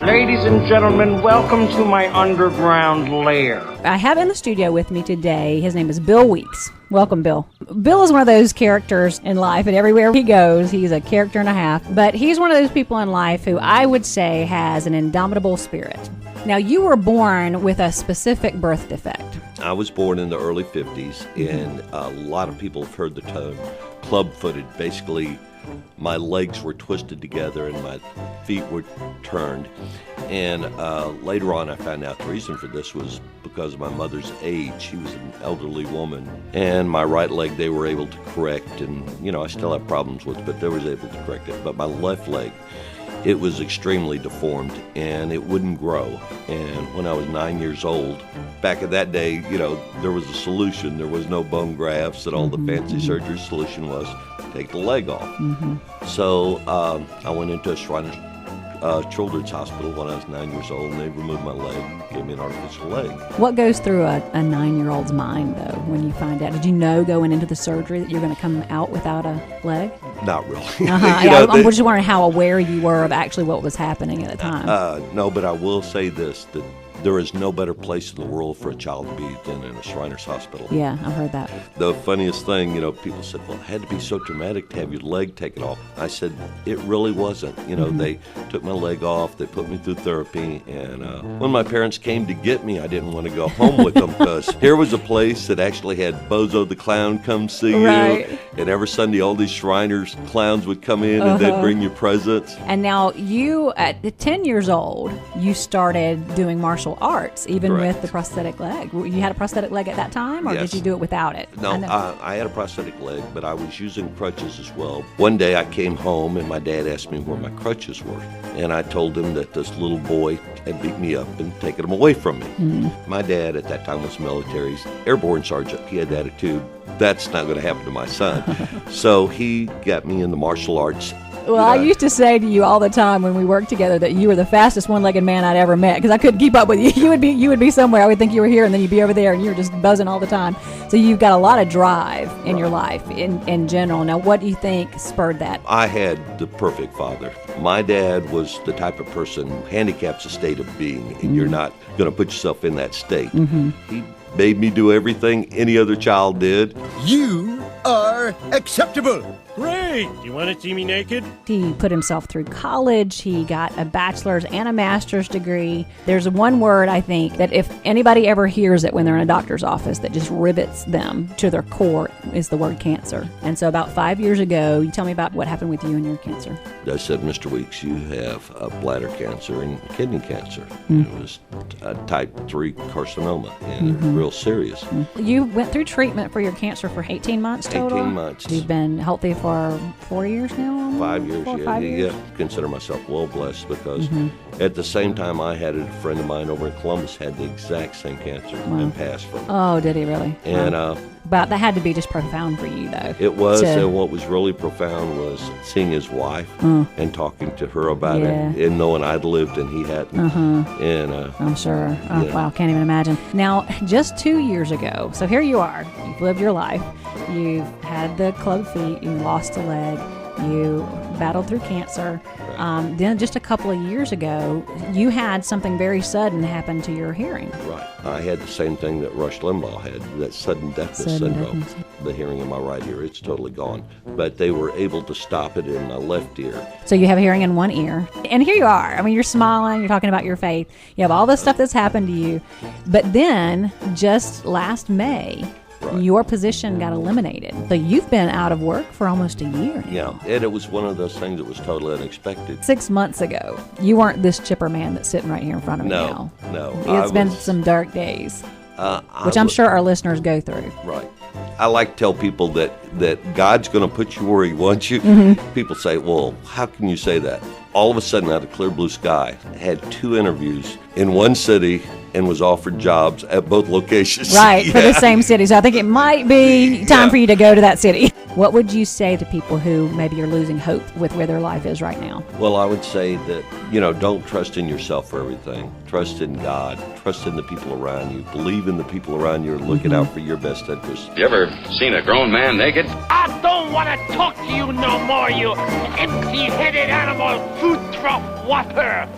Ladies and gentlemen, welcome to my underground lair. I have in the studio with me today, his name is Bill Weeks. Welcome, Bill. Bill is one of those characters in life, and everywhere he goes, he's a character and a half. But he's one of those people in life who I would say has an indomitable spirit. Now, you were born with a specific birth defect. I was born in the early 50s, and a lot of people have heard the term club-footed. Basically, my legs were twisted together and my feet were turned. And later on, I found out the reason for this was because of my mother's age. She was an elderly woman. And my right leg, they were able to correct. And, you know, I still have problems with it, but they was able to correct it. But my left leg, it was extremely deformed and it wouldn't grow. And when I was 9 years old, back in that day, you know, there was a solution. There was no bone grafts and all the fancy surgery. Solution was take the leg off. So I went into a Shriners Children's Hospital when I was 9 years old, and they removed my leg, gave me an artificial leg. What goes through a 9-year-old's mind, though, when you find out? Did you know going into the surgery that you're going to come out without a leg? Not really. I'm just wondering how aware you were of actually what was happening at the time. No, but I will say this, that there is no better place in the world for a child to be than in a Shriners Hospital. Yeah, I've heard that. The funniest thing, you know, people said, well, it had to be so traumatic to have your leg taken off. I said, it really wasn't. You know, they took my leg off, they put me through therapy, and when my parents came to get me, I didn't want to go home with them because here was a place that actually had Bozo the Clown come see you, and every Sunday all these Shriners clowns would come in and they'd bring you presents. And now you, at 10 years old, you started doing martial arts, even with the prosthetic leg. You had a prosthetic leg at that time, or Yes. did you do it without it? No, I had a prosthetic leg, but I was using crutches as well. One day I came home and my dad asked me where my crutches were. And I told him that this little boy had beat me up and taken them away from me. My dad at that time was military, he's airborne sergeant. He had the attitude, that's not going to happen to my son. So he got me into martial arts. Well, I used to say to you all the time when we worked together that you were the fastest one-legged man I'd ever met because I couldn't keep up with you. You would be somewhere. I would think you were here, and then you'd be over there, and you were just buzzing all the time. So you've got a lot of drive in your life in general. Now, what do you think spurred that? I had the perfect father. My dad was the type of person who handicaps a state of being, and you're not going to put yourself in that state. He made me do everything any other child did. You are acceptable. Great! You want to see me naked? He put himself through college. He got a bachelor's and a master's degree. There's one word, I think, that if anybody ever hears it when they're in a doctor's office that just rivets them to their core is the word cancer. And so about 5 years ago, you tell me about what happened with you and your cancer. I said, Mr. Weeks, you have bladder cancer and kidney cancer. It was a type 3 carcinoma, and real serious. You went through treatment for your cancer for 18 months total? 18 months. You've been healthy for 4 years now? Almost? 5 years, 5 years? yeah. Consider myself well blessed because at the same time I had it, a friend of mine over in Columbus had the exact same cancer and passed from it. Oh, did he really? And But that had to be just profound for you, though. it was, and what was really profound was seeing his wife and talking to her about it and knowing I'd lived and he hadn't. And I'm sure. Oh, wow, can't even imagine. Now, just 2 years ago, so here you are. You've lived your life. You've had the club feet. You lost a leg. You battled through cancer. Then just a couple of years ago, you had something very sudden happen to your hearing. right, I had the same thing that Rush Limbaugh had, that sudden deafness syndrome. The hearing in my right ear, it's totally gone. But they were able to stop it in my left ear. So you have hearing in one ear. And here you are. I mean, you're smiling. You're talking about your faith. You have all this stuff that's happened to you. But then, just last May, your position got eliminated. So you've been out of work for almost a year now. Yeah, and it was one of those things that was totally unexpected. 6 months ago, you weren't this chipper man that's sitting right here in front of me now. No. It's been some dark days, which I'm sure our listeners go through. Right. I like to tell people that God's going to put you where he wants you. People say, well, how can you say that? All of a sudden, out of clear blue sky, I had 2 interviews in one city and was offered jobs at both locations. Right, for the same city. So I think it might be time for you to go to that city. What would you say to people who maybe are losing hope with where their life is right now? Well, I would say that, don't trust in yourself for everything. Trust in God. Trust in the people around you. Believe in the people around you and looking out for your best interest. You ever seen a grown man naked? I don't want to talk to you no more, you empty-headed animal food trough whopper.